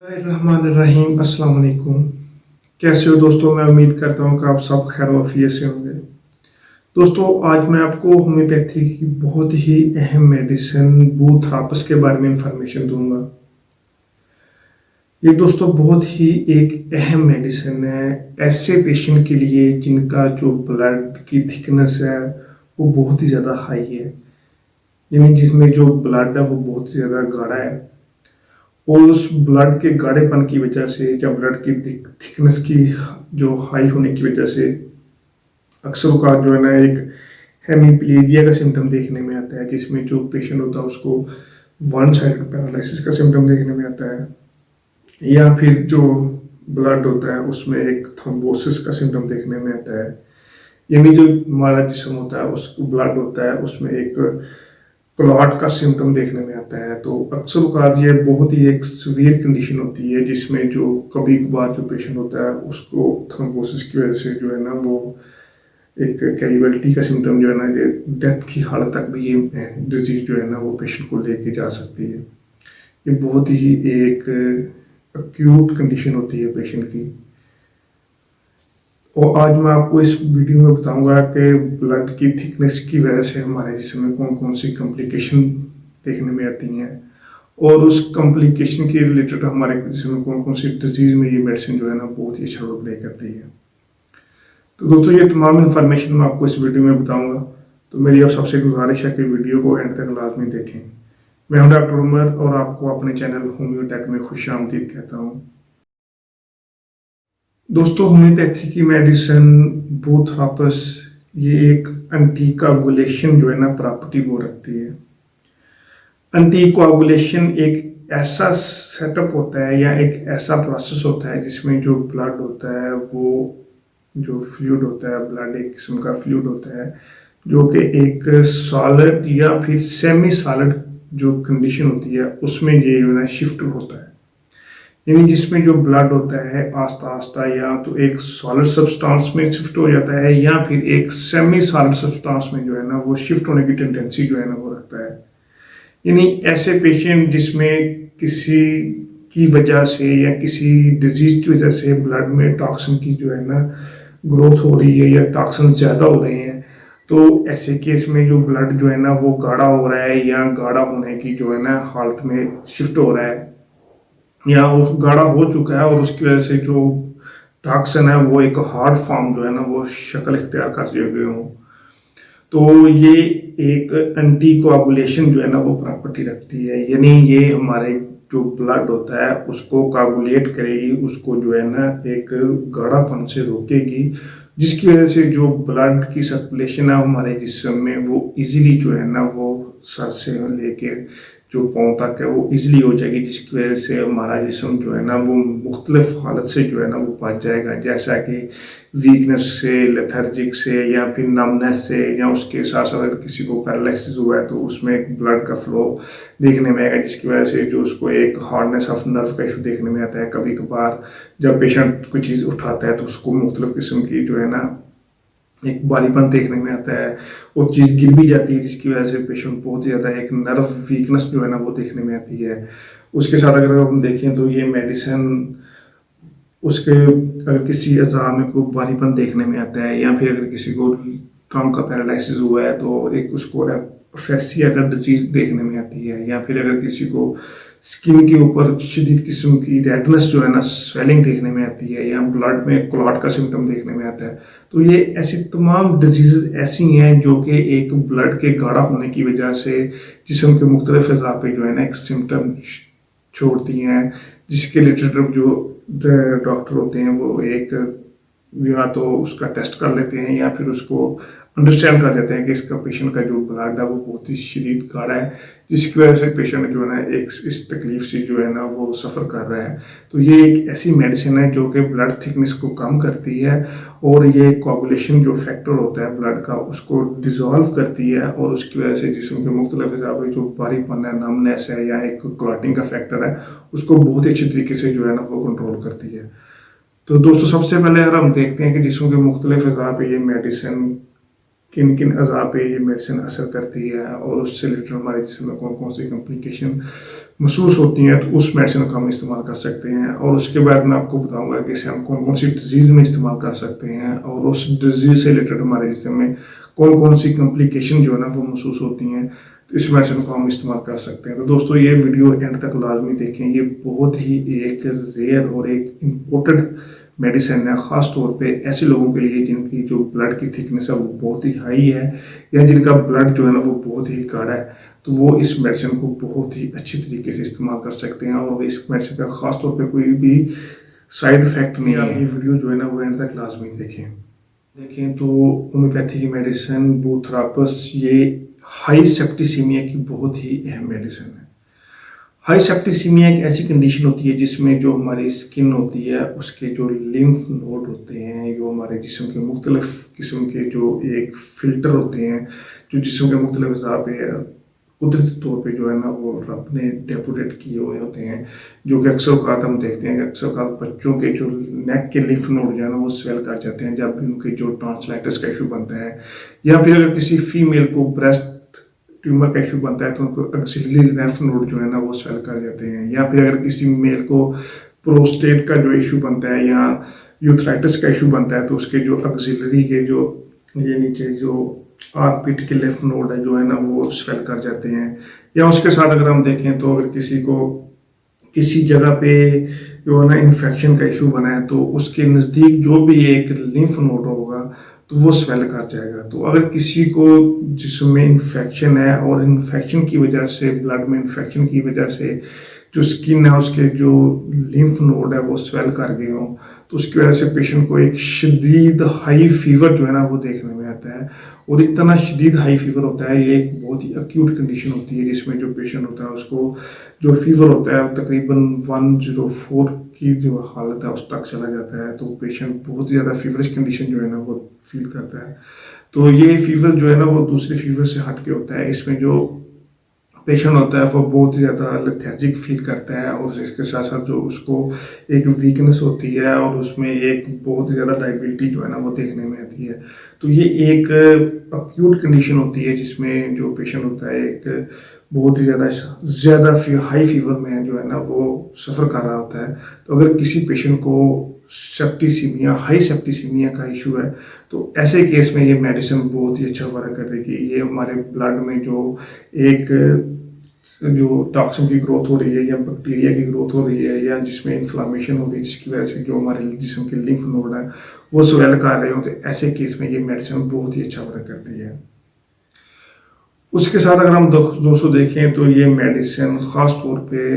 रहमान अस्सलाम वालेकुम। कैसे हो दोस्तों? मैं उम्मीद करता हूँ कि आप सब खैर वफियत से होंगे। दोस्तों, आज मैं आपको होम्योपैथी की बहुत ही अहम मेडिसिन बूथरापस के बारे में इंफॉर्मेशन दूंगा। ये दोस्तों बहुत ही एक अहम मेडिसिन है ऐसे पेशेंट के लिए जिनका जो ब्लड की थिकनेस है वो बहुत ही ज़्यादा हाई है, यानी जिसमें जो ब्लड है वो बहुत ज़्यादा गाढ़ा है। और उस ब्लड के गाढ़ेपन की वजह से या ब्लड की थिकनेस की जो हाई होने की वजह से अक्सर का जो है ना एक हेमीप्लीजिया का सिम्टम देखने में आता है, जिसमें जो पेशेंट होता है उसको वन साइडेड पैरालिसिस का सिम्टम देखने में आता है, या फिर जो ब्लड होता है उसमें एक थ्रोम्बोसिस का सिम्टम देखने में आता है। यानी जो हमारा जिस्म होता है उस ब्लड होता है उसमें एक क्लॉट का सिम्टम देखने में आता है। तो अक्सर औकात ये बहुत ही एक सीवियर कंडीशन होती है जिसमें जो कभी कभार जो पेशेंट होता है उसको थ्रोम्बोसिस की वजह से जो है ना वो एक कैजुअलिटी का सिम्टम जो है ना डेथ की हालत तक भी ये डिजीज जो है ना वो पेशेंट को लेके जा सकती है। ये बहुत ही एक एक्यूट कंडीशन होती है पेशेंट की। और आज मैं आपको इस वीडियो में बताऊंगा कि ब्लड की थिकनेस की वजह से हमारे जिस्म में कौन कौन सी कॉम्प्लिकेशन देखने में आती हैं और उस कॉम्प्लिकेशन के रिलेटेड हमारे जिस्म में कौन कौन सी डिजीज में ये मेडिसिन जो है ना बहुत ही अच्छा रोल प्ले करती है। तो दोस्तों, ये तमाम इन्फॉर्मेशन मैं आपको इस वीडियो में बताऊंगा, तो मेरी आप सबसे गुजारिश है कि वीडियो को एंड तक लाजमी देखें। मैं हूं डॉक्टर उमर और आपको अपने चैनल होम्योटेक में खुशामदीद कहता हूं। दोस्तों, होम्योपैथी की मेडिसिन बूथरापस ये एक एंटीकोगुलेशन जो है ना प्रॉपर्टी वो रखती है। एंटीकोगुलेशन एक ऐसा सेटअप होता है या एक ऐसा प्रोसेस होता है जिसमें जो ब्लड होता है वो जो फ्लूइड होता है, ब्लड एक किस्म का फ्लूइड होता है जो कि एक सॉलिड या फिर सेमी सॉलिड जो कंडीशन होती है उसमें ये जो है शिफ्ट होता है। यानी जिसमें जो ब्लड होता है आस्ता आस्ता या तो एक सॉलिड सब्सटेंस में शिफ्ट हो जाता है या फिर एक सेमी सॉलिड सब्सटेंस में जो है ना वो शिफ्ट होने की टेंडेंसी जो है ना वो रखता है। यानी ऐसे पेशेंट जिसमें किसी की वजह से या किसी डिजीज की वजह से ब्लड में टॉक्सिन की जो है ना ग्रोथ हो रही है या टॉक्सिन ज़्यादा हो रहे हैं, तो ऐसे केस में जो ब्लड जो है ना वो गाढ़ा हो रहा है या गाढ़ा होने की जो है ना हालत में शिफ्ट हो रहा है या वो गाढ़ा हो चुका है और उसकी वजह से जो टॉक्सिन है वो एक हार्ड फॉर्म जो है ना वो शक्ल इख्तियार कर चुके हों, तो ये एक एंटीकोगुलेशन जो है ना वो प्रॉपर्टी रखती है। यानी ये हमारे जो ब्लड होता है उसको कोगुलेट करेगी, उसको जो है ना एक गाढ़ापन से रोकेगी, जिसकी वजह से जो ब्लड की सर्कुलेशन है हमारे जिस्म में वो इजीली जो है ना वो सर से लेके जो पाँव तक है वो इजीली हो जाएगी, जिसकी वजह से हमारा जिस्म जो है ना वो मुख्तलिफ हालत से जो है ना वो बच जाएगा, जैसा कि वीकनेस से, लेथर्जिक से या फिर नमनेस से, या उसके साथ साथ अगर किसी को पैरालिसिस हुआ है तो उसमें एक ब्लड का फ्लो देखने में आएगा, जिसकी वजह से जो उसको एक हार्डनेस ऑफ नर्व का इशू देखने में आता है। कभी कभार जब पेशेंट कोई चीज़ उठाता है तो उसको मुख्तलिफ किस्म की जो है ना एक भारीपन देखने में आता है, वो चीज़ गिर भी जाती है, जिसकी वजह से पेशेंट बहुत ज़्यादा एक नर्व वीकनेस जो है ना वो देखने में आती है। उसके साथ अगर हम देखें तो ये मेडिसिन उसके अगर किसी अज़ा में कोई भारीपन देखने में आता है या फिर अगर किसी को टंग का पैरालिसिस हुआ है तो एक उसको एफेसिया का डिजीज देखने में आती है, या फिर अगर किसी को स्किन के ऊपर शदीद किस्म की रेडनेस जो है ना स्वेलिंग देखने में आती है या ब्लड में क्लॉट का सिम्टम देखने में आता है, तो ये ऐसी तमाम डिजीज़ ऐसी हैं जो कि एक ब्लड के गाढ़ा होने की वजह से जिस्म के मुख्तलिफ अज़ा पे जो है ना एक सिम्टम छोड़ती हैं, जिसके रिलेटेड जो डॉक्टर होते हैं वो एक या तो उसका टेस्ट कर लेते हैं या फिर उसको अंडरस्टैंड कर लेते हैं कि इसका पेशेंट का जो ब्लड है वो बहुत ही शदीद गाढ़ा है, जिसकी वजह से पेशेंट जो है ना एक इस तकलीफ से जो है ना वो सफ़र कर रहा है। तो ये एक ऐसी मेडिसिन है जो कि ब्लड थिकनेस को कम करती है और ये कोगुलेशन जो फैक्टर होता है ब्लड का उसको डिज़ोल्व करती है और उसकी वजह से जिस्म के मुख्तलिफ हिसाब से जो भारीपन है, नमनेस है या एक क्लॉटिंग का फैक्टर है उसको बहुत ही अच्छी तरीके से जो है ना वो कंट्रोल करती है। तो दोस्तों, सबसे पहले अगर हम देखते हैं कि जिस्म के मुख्तलिफ हिसाब पे ये मेडिसिन किन किन अज़ा पे ये मेडिसिन असर करती है और उससे रिलेटेड हमारे जिस्म में कौन कौन सी कॉम्प्लिकेशन महसूस होती हैं, तो उस मेडिसिन का हम इस्तेमाल कर सकते हैं। और उसके बाद मैं आपको बताऊंगा कि इसे हम कौन कौन सी डिजीज़ में इस्तेमाल कर सकते हैं और उस डिजीज़ से रिलेटेड हमारे जिस्म में कौन कौन सी कॉम्प्लिकेशन जो है ना वो महसूस होती हैं, तो इस मेडिसिन को हम इस्तेमाल कर सकते हैं। तो दोस्तों ये वीडियो एंड तक लाजमी देखें, ये बहुत ही एक रेयर और एक इम्पोर्टेंट मेडिसिन है, ख़ास तौर पे ऐसे लोगों के लिए जिनकी जो ब्लड की थिकनेस है वो बहुत ही हाई है या जिनका ब्लड जो है ना वो बहुत ही गाढ़ा है, तो वो इस मेडिसिन को बहुत ही अच्छी तरीके से इस्तेमाल कर सकते हैं और इस मेडिसिन का ख़ास तौर पे कोई भी साइड इफ़ेक्ट नहीं है। ये वीडियो जो है ना वो एंड तक लाजमी देखें। तो होम्योपैथी की मेडिसिन बूथरापस ये हाई सेप्टिसीमिया की बहुत ही अहम मेडिसिन है। हाई सेप्टिसीमिया एक ऐसी कंडीशन होती है जिसमें जो हमारी स्किन होती है उसके जो लिम्फ नोड होते हैं, जो हमारे जिस्म के मुख्तलिफ किस्म के जो एक फ़िल्टर होते हैं जो जिस्म के मुख्तलिफ अज़ा पे कुदरती तौर पे जो है ना वो रब ने डेपोजिट किए हुए होते हैं, जो कि अक्सर औक़ात हम देखते हैं कि अक्सर औक़ात बच्चों के जो नेक के लिम्फ नोड जो है ना वो स्वेल कर जाते हैं जब भी उनके जो टॉन्सिलाइटिस का इशू बनता है, या फिर अगर किसी फीमेल को ब्रेस्ट ट्यूमर का इशू बनता है तो उनको एक्सिलरी लिम्फ नोड जो है ना वो स्वेल कर जाते हैं, या फिर अगर किसी मेल को प्रोस्टेट का जो इशू बनता है या यूथराइटिस का इशू बनता है तो उसके जो एक्सिलरी के जो ये नीचे जो आर्मपिट के लिम्फ नोड है जो है ना वो स्वेल कर जाते हैं। या उसके साथ अगर हम देखें तो अगर किसी को किसी जगह पे जो है ना इन्फेक्शन का इशू बना है तो उसके नज़दीक जो भी एक लिम्फ नोड होगा तो वो स्वेल कर जाएगा। तो अगर किसी को जिसमें इन्फेक्शन है और इन्फेक्शन की वजह से ब्लड में इन्फेक्शन की वजह से जो स्किन है उसके जो लिम्फ नोड है वो स्वेल कर गए हों तो उसकी वजह से पेशेंट को एक शदीद हाई फीवर जो है ना वो देखने में आता है। और इतना शदीद हाई फीवर होता है, ये एक बहुत ही एक्यूट कंडीशन होती है जिसमें जो पेशेंट होता है उसको जो फीवर होता है तकरीबन 104 की जो हालत है उस तक चला जाता है। तो पेशेंट बहुत ज़्यादा फीवरिश कंडीशन जो है ना वो फील करता है। तो ये फीवर जो है ना वो दूसरे फीवर से हट के होता है, इसमें जो पेशेंट होता है वो बहुत ही ज़्यादा लेथार्जिक फील करता है और इसके साथ साथ जो उसको एक वीकनेस होती है और उसमें एक बहुत ही ज़्यादा डायबिलिटी जो है ना वो देखने में आती है। तो ये एक अक्यूट कंडीशन होती है जिसमें जो पेशेंट होता है एक बहुत ही ज़्यादा हाई फीवर में जो है ना वो सफ़र कर रहा होता है। तो अगर किसी पेशेंट को सेप्टिसीमिया हाई सेप्टिसीमिया का इशू है तो ऐसे केस में ये मेडिसिन बहुत ही अच्छा वर्क करेगी। ये हमारे ब्लड में जो एक जो टॉक्सिन की ग्रोथ हो रही है या बैक्टीरिया की ग्रोथ हो रही है या जिसमें इन्फ्लामेशन हो रही है जिसकी वजह से जो हमारे जिस्म के लिम्फ नोड है वो स्वेल कर रहे हो, तो ऐसे केस में ये मेडिसिन बहुत ही अच्छा वर्क करती है। उसके साथ अगर हम दोस्तों देखें तो ये मेडिसिन ख़ास तौर पे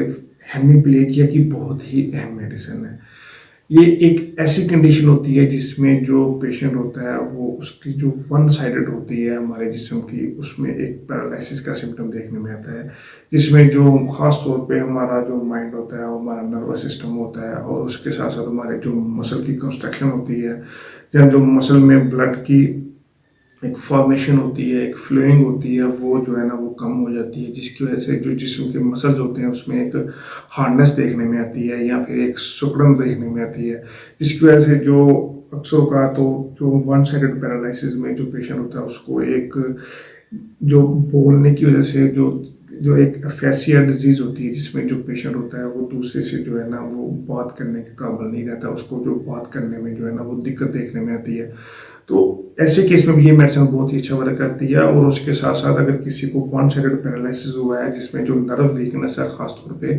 हेमीप्लेजिया की बहुत ही अहम मेडिसिन है। ये एक ऐसी कंडीशन होती है जिसमें जो पेशेंट होता है वो उसकी जो वन साइडेड होती है हमारे जिस्म की, उसमें एक पैरालिसिस का सिम्टम देखने में आता है जिसमें जो ख़ास तौर पे हमारा जो माइंड होता है हमारा नर्वस सिस्टम होता है और उसके साथ साथ हमारे जो मसल की कंस्ट्रक्शन होती है या जो मसल में ब्लड की एक फॉर्मेशन होती है, एक फ्लोइंग होती है, वो जो है ना वो कम हो जाती है जिसकी वजह से जो जिस्म के मसल्स होते हैं उसमें एक हार्डनेस देखने में आती है या फिर एक सिकुड़न देखने में आती है, जिसकी वजह से जो अक्सर का तो जो वन साइडेड पैरालिसिस में जो पेशेंट होता है उसको एक जो बोलने की वजह से जो एक एफेसिया डिजीज़ होती है जिसमें जो पेशेंट होता है वो दूसरे से जो है ना वो बात करने के काबिल नहीं रहता, उसको जो बात करने में जो है ना वो दिक्कत देखने में आती है। तो ऐसे केस में भी ये मेडिसिन बहुत ही अच्छा वर्क करती है। और उसके साथ साथ अगर किसी को वन साइडेड पैरालिसिस हुआ है जिसमें जो नर्व वीकनेस है ख़ास तौर पे,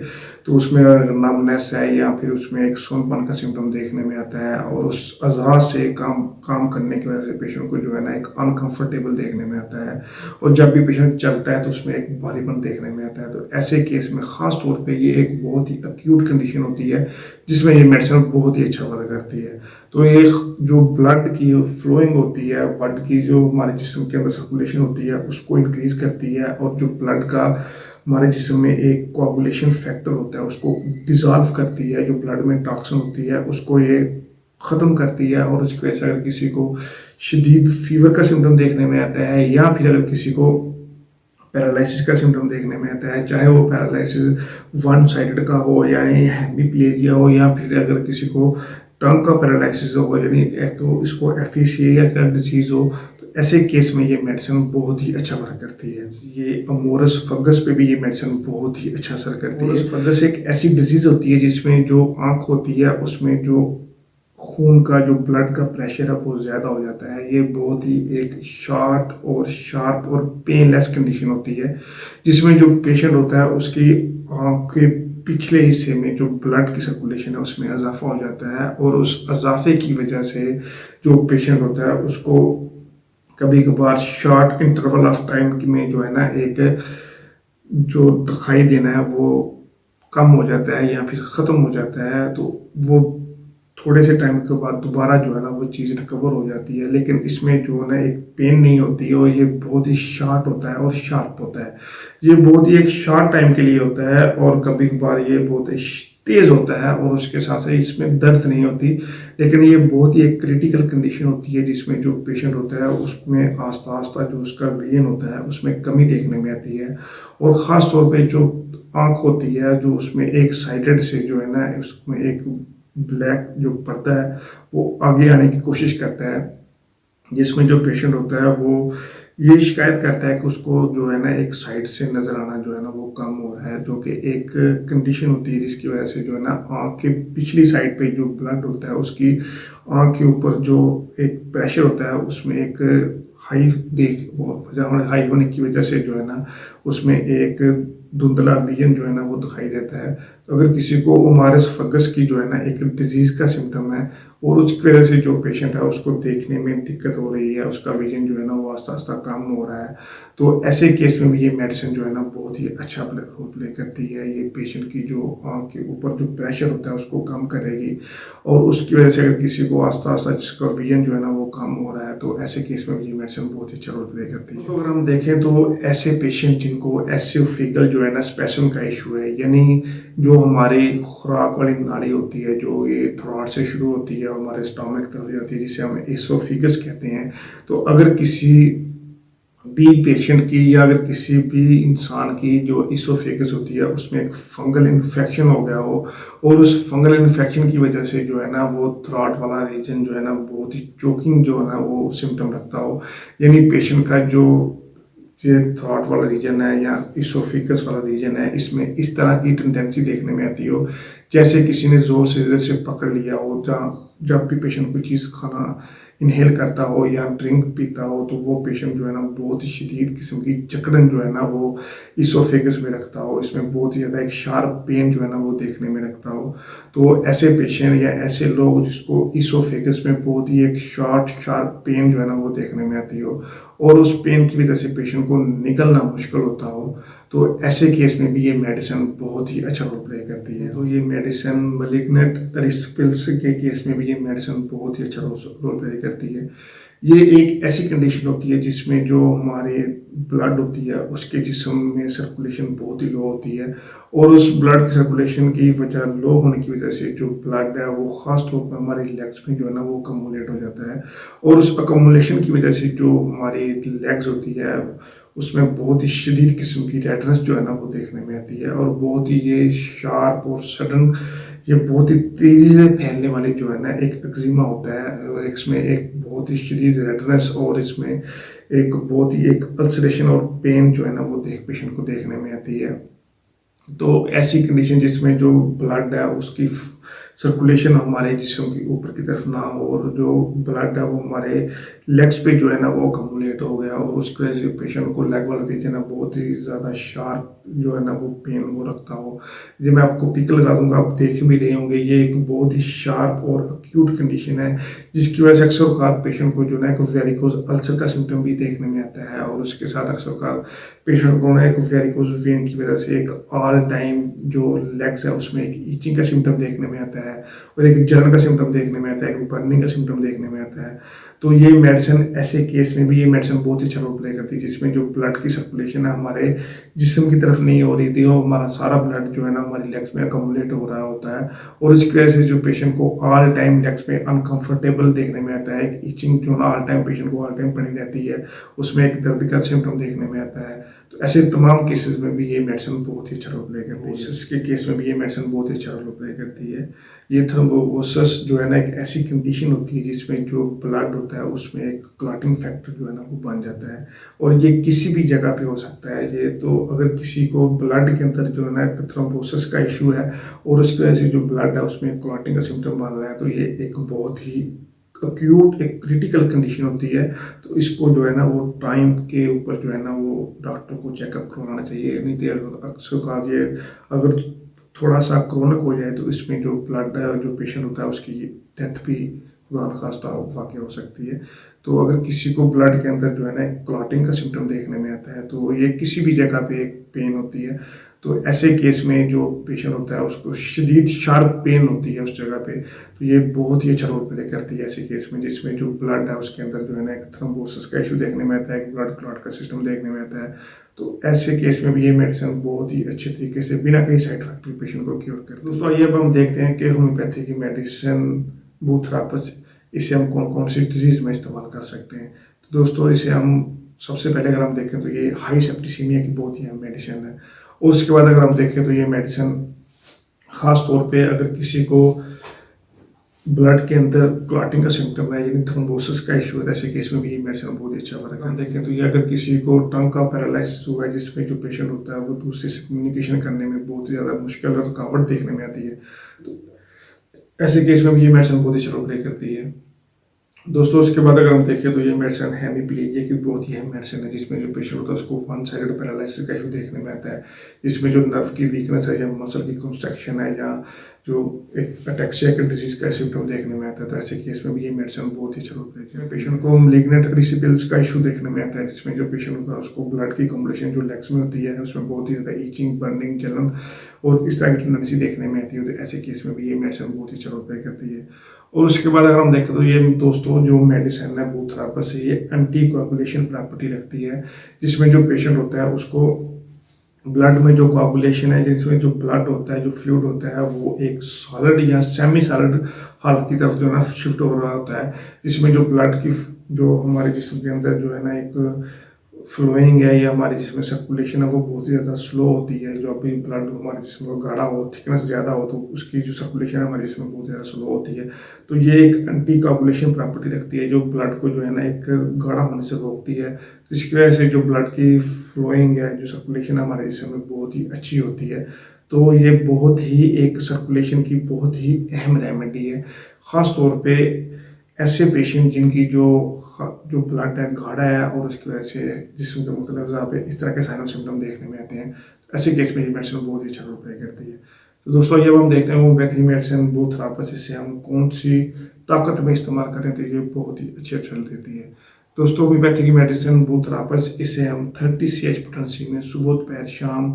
तो उसमें नमनेस है या फिर उसमें एक सोनपन का सिम्टम देखने में आता है और उस अज़ा से काम करने की वजह से पेशेंट को जो है ना एक अनकंफर्टेबल देखने में आता है और जब भी पेशेंट चलता है तो उसमें एक भारीपन देखने में आता है। तो ऐसे केस में ख़ास तौर पर ये एक बहुत ही एक्यूट कंडीशन होती है जिसमें ये मेडिसिन बहुत ही अच्छा वर्क करती है। तो ये जो ब्लड की फ्लोइंग होती है, ब्लड की जो हमारे जिस्म के अंदर सर्कुलेशन होती है उसको इंक्रीज करती है और जो ब्लड का हमारे जिस्म में एक कोआगुलेशन फैक्टर होता है उसको डिसॉल्व करती है, जो ब्लड में टॉक्सिन होती है उसको ये ख़त्म करती है। और उसकी वजह से अगर किसी को शदीद फीवर का सिम्टम देखने में आता है या फिर अगर किसी को पैरालिसिस का सिम्टम देखने में आता है, चाहे वो पैरालिसिस वन साइडेड का हो या हेमीप्लेजिया हो या फिर अगर किसी को टंग का पैरालिसिस हो यानी इसको एफिशिया का डिजीज़ हो, तो ऐसे केस में ये मेडिसिन बहुत ही अच्छा वर्क करती है। ये अमोरस फंगस पे भी ये मेडिसिन बहुत ही अच्छा असर करती है। अमोरस फंगस एक ऐसी डिजीज़ होती है जिसमें जो आँख होती है उसमें जो खून का जो ब्लड का प्रेशर है वो ज़्यादा हो जाता है। ये बहुत ही एक शार्प और पेनलेस कंडीशन होती है जिसमें जो पेशेंट होता है उसकी आँख के पिछले हिस्से में जो ब्लड की सर्कुलेशन है उसमें इजाफा हो जाता है, और उस इजाफे की वजह से जो पेशेंट होता है उसको कभी कभार शॉर्ट इंटरवल ऑफ टाइम में जो है ना एक जो दिखाई देना है वो कम हो जाता है या फिर ख़त्म हो जाता है। तो वो थोड़े से टाइम के बाद दोबारा जो है ना वो चीज़ रिकवर हो जाती है, लेकिन इसमें जो है ना एक पेन नहीं होती है और ये बहुत ही शार्ट होता है और शार्प होता है। ये बहुत ही एक शॉर्ट टाइम के लिए होता है और कभी कभार ये बहुत ही तेज़ होता है और उसके साथ साथ इसमें दर्द नहीं होती, लेकिन ये बहुत ही एक क्रिटिकल कंडीशन होती है जिसमें जो पेशेंट होता है उसमें आस्ता आस्ता जो उसका विजन होता है उसमें कमी देखने में आती है, और ख़ास तौर पे जो आँख होती है जो उसमें एक साइडेड से जो है ना उसमें एक ब्लैक जो पर्दा है वो आगे आने की कोशिश करता है, जिसमें जो पेशेंट होता है वो ये शिकायत करता है कि उसको जो है ना एक साइड से नज़र आना जो है ना वो कम हो रहा है, जो कि एक कंडीशन होती है जिसकी वजह से जो है ना आँख के पिछली साइड पे जो ब्लड होता है उसकी आँख के ऊपर जो एक प्रेशर होता है उसमें एक हाई होने की वजह से जो है ना उसमें एक धुंधला विजन जो है ना वो दिखाई देता है। तो अगर किसी को ओमारस फंगस की जो है ना एक डिजीज़ का सिम्टम है और उसकी वजह से जो पेशेंट है उसको देखने में दिक्कत हो रही है, उसका विजन जो है ना वो आस्ता आस्ता कम हो रहा है, तो ऐसे केस में भी ये मेडिसिन जो है ना बहुत ही अच्छा रोल प्ले करती है। ये पेशेंट की जो आँख के ऊपर जो प्रेशर होता है उसको कम करेगी, और उसकी वजह से अगर किसी को आस्ता आस्ता जिसका विजन जो है ना वो कम हो रहा है तो ऐसे केस में भी ये मेडिसिन बहुत ही अच्छा रोल प्ले करती है। तो अगर हम देखें तो ऐसे पेशेंट जिनको एसोफेगल जो है ना स्पैसम का इशू है, यानी जो हमारी खुराक वाली नाली होती है जो ये थ्रोट से शुरू होती है हमारे स्टमक तक जाती है जिसे हम एसोफेगस कहते हैं, तो अगर किसी भी पेशेंट की या अगर किसी भी इंसान की जो इसोफेगस होती है उसमें एक फंगल इन्फेक्शन हो गया हो और उस फंगल इन्फेक्शन की वजह से जो है ना वो थ्रोट वाला रीजन जो है ना बहुत ही चोकिंग जो है ना वो सिम्टम रखता हो, यानी पेशेंट का जो ये थ्रोट वाला रीजन है या इसोफेगस वाला रीजन है इसमें इस तरह की टेंडेंसी देखने में आती हो जैसे किसी ने जोर से जैसे पकड़ लिया हो, जहाँ जब भी पेशेंट कोई चीज़ खाना इनहेल करता हो या ड्रिंक पीता हो तो वो पेशेंट जो है ना बहुत ही शदीद किस्म की जकड़न जो है ना वो इसोफेगस में रखता हो, इसमें बहुत ही ज़्यादा एक शार्प पेन जो है ना वो देखने में रखता हो। तो ऐसे पेशेंट या ऐसे लोग जिसको इसोफेगस में बहुत ही एक शार्प पेन जो है ना वो देखने में आती हो और उस पेन की वजह से पेशेंट को निकलना मुश्किल होता हो, तो ऐसे केस में भी ये मेडिसिन बहुत ही अच्छा रोल प्ले करती है। तो ये मेडिसिन मैलिग्नेंट रिस्पिल्स के केस में भी ये मेडिसिन बहुत ही अच्छा रोल प्ले करती है। ये एक ऐसी कंडीशन होती है जिसमें जो हमारे ब्लड होती है उसके जिस्म में सर्कुलेशन बहुत ही लो होती है, और उस ब्लड की सर्कुलेशन की वजह लो होने की वजह से जो ब्लड है वो ख़ास तौर पर हमारे लेग्स में जो है ना वो अकोमुलेट हो जाता है, और उस अकोमुलेशन की वजह से जो हमारी लेग्स होती है उसमें बहुत ही शदीद किस्म की रेडनेस जो है ना वो देखने में आती है, और बहुत ही ये शार्प और सडन ये बहुत ही तेज़ी से फैलने वाली जो है ना एक एक्जिमा होता है, और इसमें एक बहुत ही शदीद रेडनेस और इसमें एक बहुत ही एक अल्सरेशन और पेन जो है ना वो पेशेंट को देखने में आती है। तो ऐसी कंडीशन जिसमें जो ब्लड है उसकी सर्कुलेशन हमारे जिस्म के ऊपर की तरफ ना हो और जो ब्लड है वो हमारे लेग्स पे जो है ना वो अकोमुलेट हो गया और उसकी वजह से पेशेंट को लेग वाला रीजन है बहुत ही ज़्यादा शार्प जो है ना वो पेन वो रखता हो। जी मैं आपको पिक लगा दूंगा, आप देख भी रहे होंगे, ये एक बहुत ही शार्प और अक्यूट कंडीशन है जिसकी वजह से अक्सर औकात पेशेंट को जो है एक वेरिकोज अल्सर का सिम्टम भी देखने में आता है, और उसके साथ अक्सर औकात पेशेंट को ना एक वेरिकोज वेन की वजह से एक ऑल टाइम जो लेग्स है उसमें एक ईचिंग का सिम्टम देखने में आता है और एक जलन का सिम्टम देखने में आता है, एक बर्निंग का सिम्टम देखने में आता है। तो ये मेडिसिन ऐसे केस में भी ये मेडिसिन बहुत ही अच्छा रोल प्ले करती है जिसमें जो ब्लड की सर्कुलेशन है हमारे जिस्म की तरफ नहीं हो रही थी और हमारा सारा ब्लड जो है ना हमारी लेग्स में अकोमुलेट हो रहा होता है, और इसकी वजह से जो पेशेंट को ऑल टाइम लेग्स में अनकंफर्टेबल देखने में आता है, एक इचिंग जो ऑल टाइम पेशेंट को ऑल टाइम बनी रहती है, उसमें एक दर्द का सिम्टम देखने में आता है। तो ऐसे तमाम केसेस में भी ये मेडिसिन बहुत ही अच्छा रोल प्ले करती है। इसके केस में भी ये मेडिसिन बहुत ही अच्छा रोल प्ले करती है। ये थ्रोम्बोसिस जो है ना एक ऐसी कंडीशन होती है जिसमें जो ब्लड होता है उसमें एक क्लॉटिंग फैक्टर जो है ना वो बन जाता है, और ये किसी भी जगह पे हो सकता है। ये तो अगर किसी को ब्लड के अंदर जो है ना थ्रोम्बोसिस का इशू है और उसकी वजह से जो ब्लड है उसमें क्लॉटिंग का सिम्टम बन रहा है, तो ये एक बहुत ही अक्यूट एक क्रिटिकल कंडीशन होती है। तो इसको जो है ना वो टाइम के ऊपर जो है ना वो डॉक्टर को चेकअप करवाना चाहिए, नहीं तो अक्सर कहा ये अगर थोड़ा सा क्रोनिक हो जाए तो इसमें जो ब्लड जो पेशेंट होता है उसकी डेथ भी खुदा न खास्ता वाक़ हो सकती है। तो अगर किसी को ब्लड के अंदर जो है ना क्लॉटिंग का सिम्टम देखने में आता है तो ये किसी भी जगह पे एक पेन होती है, तो ऐसे केस में जो पेशेंट होता है उसको शदीद शार्प पेन होती है उस जगह पे, तो ये बहुत ही अच्छा रोल प्ले करती है ऐसे केस में जिसमें जो ब्लड है उसके अंदर जो है ना एक थ्रोम्बोसिस का इशू देखने में आता है, एक ब्लड क्लॉट का सिस्टम देखने में आता है। तो ऐसे केस में भी ये मेडिसिन बहुत ही अच्छे तरीके से बिना कहीं साइड इफेक्ट के पेशेंट को क्योर करती है। दोस्तों आइए अब हम देखते हैं कि होम्योपैथी की मेडिसिन बूथरापस इसे हम कौन कौन सी डिजीज में इस्तेमाल कर सकते हैं। तो दोस्तों इसे हम सबसे पहले अगर हम देखें तो ये हाई सेप्टिसीमिया की बहुत ही अहम मेडिसिन है, और उसके बाद अगर हम देखें तो ये मेडिसिन ख़ास तौर पे अगर किसी को ब्लड के अंदर क्लॉटिंग का सिम्टम है यानी थ्रोम्बोसिस का इशू है, ऐसे केस में भी ये मेडिसिन बहुत ही अच्छा वर्क है। हम देखें तो ये अगर किसी को टंग का पैरालिसिस हुआ है जिसमें जो पेशेंट होता है वो दूसरे से कम्युनिकेशन करने में बहुत ही ज़्यादा मुश्किल और रुकावट देखने में आती है, तो ऐसे केस में भी ये मेडिसिन बहुत ही अच्छा रोल प्ले करती है। दोस्तों उसके बाद अगर हम देखें तो ये मेडिसिन हेमीप्लेजिया की बहुत ही अहम मेडिसिन है जिसमें जो पेशेंट होता है उसको वन साइडेड पैरालिसिस का इशू देखने में आता है, जिसमें जो नर्व की वीकनेस है या मसल की कंस्ट्रक्शन है या जो एक अटैक्सिया के डिजीज का सिम्टम देखने में आता है, तो ऐसे केस में भी ये मेडिसिन बहुत ही अच्छा रोल प्ले करती है। पेशेंट को मैलिग्नेंट एरिथ्रोसाइट्स का इशू देखने में आता है जिसमें जो पेशेंट होता है उसको ब्लड की कम्बलेशन जो लेग्स में होती है उसमें बहुत ही ज़्यादा ईचिंग, बर्निंग, जलन और इस तरह की टेंडेंसी देखने में आती है, तो ऐसे केस में भी ये मेडिसिन बहुत ही अच्छा रोल प्ले करती है। और उसके बाद अगर हम देखें तो ये दोस्तों जो मेडिसिन है बूथरापस से ये एंटी कोआगुलेशन प्रॉपर्टी रखती है, जिसमें जो पेशेंट होता है उसको ब्लड में जो कोआगुलेशन है जिसमें जो ब्लड होता है जो फ्लूइड होता है वो एक सॉलिड या सेमी सॉलिड हालत की तरफ जो है ना शिफ्ट हो रहा होता है, जिसमें जो ब्लड की जो हमारे जिस्म के अंदर जो है ना एक फ्लोइंग है या हमारे जिसमें सर्कुलेशन है वो बहुत ही ज़्यादा स्लो होती है। जो अभी ब्लड हमारे जिसम को गाढ़ा हो, थिकनेस ज़्यादा हो तो उसकी जो सर्कुलेशन है हमारे जिसम में बहुत ज़्यादा स्लो होती है, तो ये एक एंटी कोआगुलेशन प्रॉपर्टी रखती है जो ब्लड को जो है ना एक गाढ़ा होने से रोकती है। तो इसकी वजह से जो ब्लड की फ्लोइंग है जो सर्कुलेशन है हमारे जिसम में बहुत ही अच्छी होती है। तो ये बहुत ही एक सर्कुलेशन की बहुत ही अहम रेमेडी है, ख़ास तौर पर ऐसे पेशेंट जिनकी जो जो ब्लड है गाढ़ा है और उसकी वजह से जिसम के मुख्तलिफ जगह पे इस तरह के साइन और सिम्टम देखने में आते हैं, तो ऐसे केस में ये मेडिसिन बहुत ही अच्छा रोल प्ले करती है। तो दोस्तों ये हम देखते हैं होम्योपैथी मेडिसिन बूथरापस इससे हम कौन सी ताकत में इस्तेमाल करें तो ये बहुत ही अच्छी रिजल्ट देती है। दोस्तों होम्योपैथी की मेडिसिन बूथरापस इसे हम 30 CH पोटेंसी में सुबह दोपहर शाम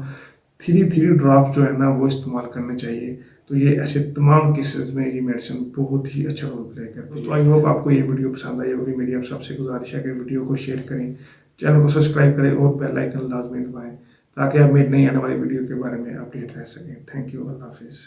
3 ड्रॉप जो है ना वो इस्तेमाल करने चाहिए। तो ये ऐसे तमाम केसेस में ये मेडिसिन बहुत ही अच्छा रोल प्ले करती है। तो आई होप आपको ये वीडियो पसंद आई होगी। मेरी आप सबसे गुजारिश है कि वीडियो को शेयर करें, चैनल को सब्सक्राइब करें और बेल आइकन लाजमी दबाएं ताकि आप मेरी नई आने वाली वीडियो के बारे में अपडेट रह सकें। थैंक यू, अल्लाह हाफिज़।